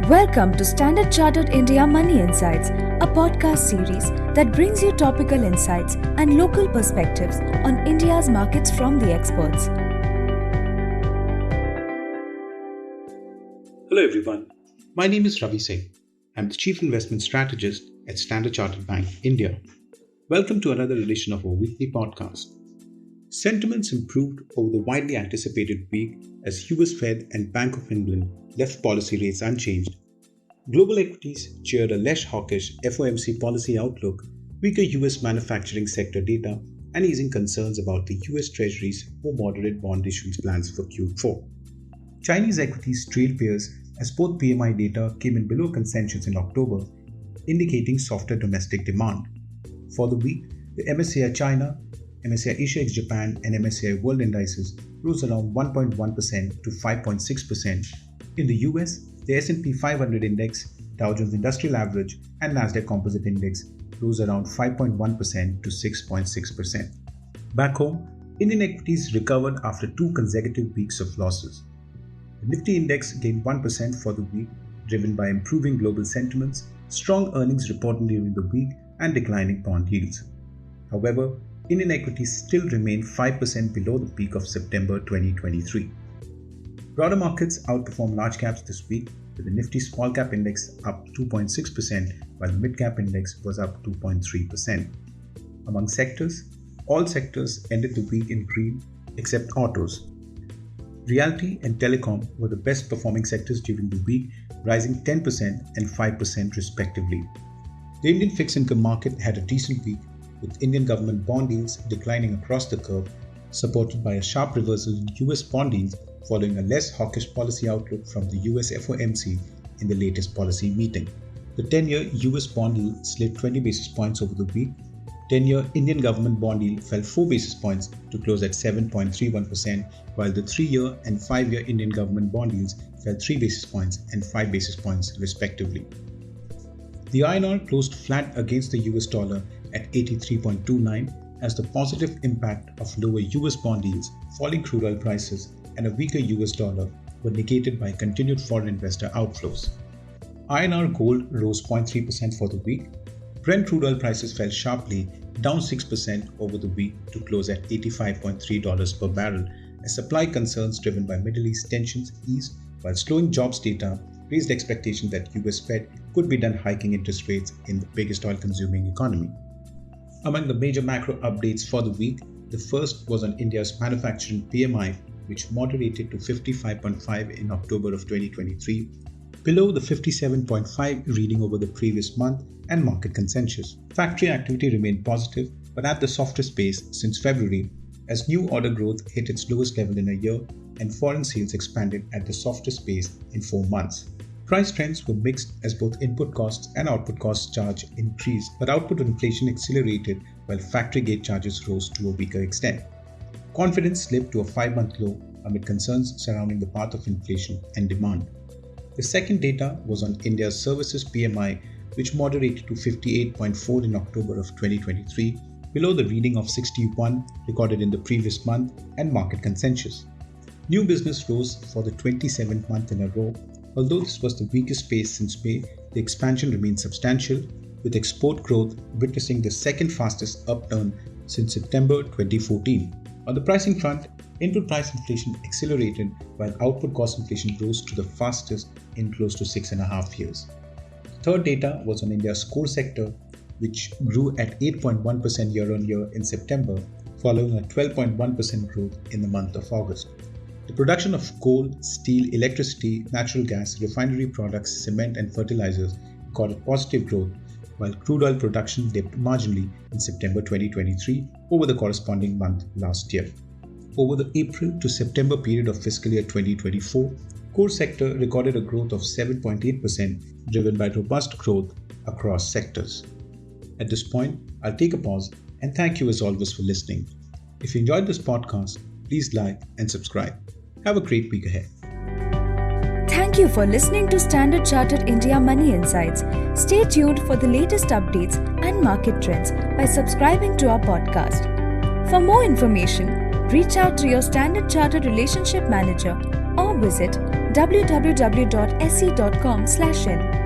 Welcome to Standard Chartered India Money Insights, a podcast series that brings you topical insights and local perspectives on India's markets from the experts. Hello everyone, my name is Ravi Singh. I'm the Chief Investment Strategist at Standard Chartered Bank, India. Welcome to another edition of our weekly podcast. Sentiments improved over the widely anticipated week as US Fed and Bank of England left policy rates unchanged. Global equities cheered a less hawkish FOMC policy outlook, weaker US manufacturing sector data, and easing concerns about the US Treasury's more moderate bond issuance plans for Q4. Chinese equities trailed peers as both PMI data came in below consensus in October, indicating softer domestic demand. For the week, the MSCI China, MSCI Asia ex Japan, and MSCI World indices rose around 1.1% to 5.6%. In the US, the S&P 500 index, Dow Jones Industrial Average, and Nasdaq Composite Index rose around 5.1% to 6.6%. Back home, Indian equities recovered after 2 consecutive weeks of losses. The Nifty index gained 1% for the week, driven by improving global sentiments, strong earnings reported during the week, and declining bond yields. However, Indian equities still remain 5% below the peak of September 2023. Broader markets outperformed large caps this week, with the Nifty Small Cap Index up 2.6%, while the Mid Cap Index was up 2.3%. Among sectors, all sectors ended the week in green except autos. Realty and telecom were the best performing sectors during the week, rising 10% and 5% respectively. The Indian fixed income market had a decent week, with Indian government bond yields declining across the curve, supported by a sharp reversal in US bond yields following a less hawkish policy outlook from the US FOMC in the latest policy meeting. The 10-year US bond yield slid 20 basis points over the week. 10-year Indian government bond yield fell 4 basis points to close at 7.31%, while the 3-year and 5-year Indian government bond yields fell 3 basis points and 5 basis points respectively. The INR closed flat against the US dollar at 83.29 as the positive impact of lower US bond yields, falling crude oil prices, and a weaker US dollar were negated by continued foreign investor outflows. INR gold rose 0.3% for the week. Brent crude oil prices fell sharply, down 6% over the week to close at $85.3 per barrel, as supply concerns driven by Middle East tensions eased, while slowing jobs data raised expectation that US Fed could be done hiking interest rates in the biggest oil-consuming economy. Among the major macro updates for the week, the first was on India's manufacturing PMI, which moderated to 55.5 in October of 2023, below the 57.5 reading over the previous month and market consensus. Factory activity remained positive, but at the softest pace since February, as new order growth hit its lowest level in a year and foreign sales expanded at the softest pace in 4 months. Price trends were mixed as both input costs and output costs charge increased, but output inflation accelerated while factory gate charges rose to a weaker extent. Confidence slipped to a 5-month low amid concerns surrounding the path of inflation and demand. The second data was on India's services PMI, which moderated to 58.4 in October of 2023, below the reading of 61 recorded in the previous month and market consensus. New business rose for the 27th month in a row. Although this was the weakest pace since May, the expansion remained substantial, with export growth witnessing the second fastest upturn since September 2014. On the pricing front, input price inflation accelerated while output cost inflation rose to the fastest in close to 6.5 years. Third data was on India's core sector, which grew at 8.1% year-on-year in September, following a 12.1% growth in the month of August. The production of coal, steel, electricity, natural gas, refinery products, cement and fertilizers recorded positive growth, while crude oil production dipped marginally in September 2023 over the corresponding month last year. Over the April to September period of fiscal year 2024, core sector recorded a growth of 7.8%, driven by robust growth across sectors. At this point, I'll take a pause and thank you as always for listening. If you enjoyed this podcast, please like and subscribe. Have a great week ahead. Thank you for listening to Standard Chartered India Money Insights. Stay tuned for the latest updates and market trends by subscribing to our podcast. For more information, reach out to your Standard Chartered Relationship Manager or visit www.sbim.com. se.com/in.